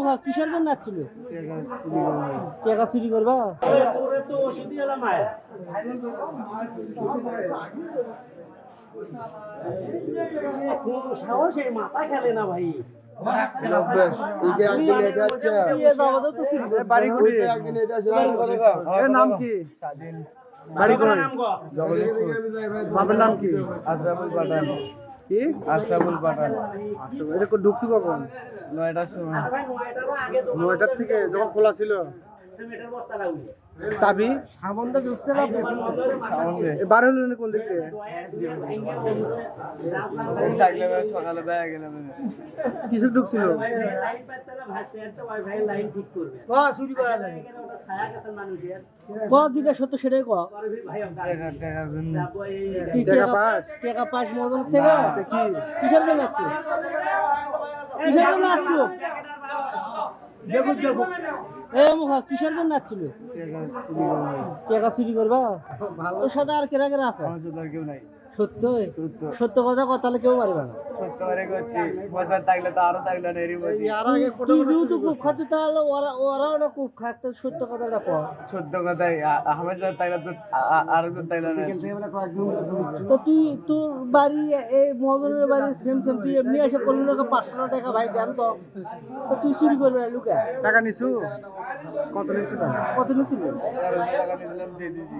মুখা কিসের জন্য আসছিল? টাকা চুরি করবা? মাথা খেলে না ভাই। নাম কি? বাবার নাম কি? আশরাফুল পাঠান। কি? আশরাফুল পাঠান। এটা ঢুকছি কখন? 9টার সময়। 9টার থেকে যখন খোলা ছিল চাবি সামনে ঢুকছে না বার হলো না কোন দিক থেকে? সকালে বেড়ে গেলাম কিছু ঢুকছিল সত্য সেটাই কর। টাকা পাস মদন থেকে কি কিসের জন্য আসছো? কিসের জন্য আসছো? কিসের জন্য আসছিল? টাকা চুরি করবা? তোর সাথে আর কেরা কেরা আছে? কেউ নাই। সত্য সত্য কথা কথা কেউ পারবে না। সত্য করে করছি পয়সা থাকলে তো আরো থাকলে না এরই মধ্যে তুই খুব খাচ্ছ তাহলে ওরাও না খুব খাচ্ছে। সত্য কথাটা কর। সত্য কথাই আমার সাথে থাকলে তো আরো তো থাকলে না। তো তুই তোর বাড়ি এই মজনের বাড়ি সেম সেম তুই এমনি এসে করলি না 500 টাকা ভাই দেন তো তুই চুরি করবে লুকা টাকা নিছু? কত নিছু টাকা? কত নিছিল? 1300 টাকা নিছিলাম দিয়ে দিছি।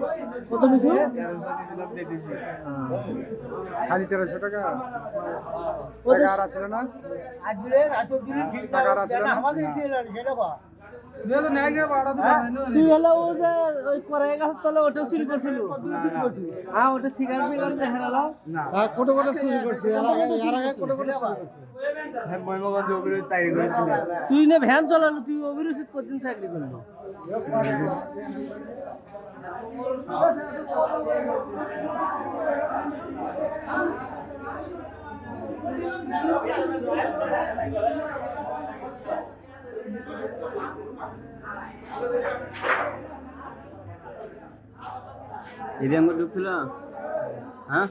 কত নিছিল? 1300 নিছিলাম দিয়ে দিছি। খালি 1300 টাকা? টাকা আর আছে না? টাকা আর আছে না? তুই হলে ও যে ওই কড়াই গাছ তলে ওটা চুরি করছিল? হ্যাঁ ওটা সিগারেট বিগারেট দেখা গেল না কোটো কোটো চুরি করছে। এর আগে কোটো কোটো ময়মগঞ্জ অভিরোধ চাকরি করেছিল। তুই না ভ্যান চালালো তুই অভিরুচিত কতদিন চাকরি করলি? এই ব্যাংক ঢুকছিল? হ্যাঁ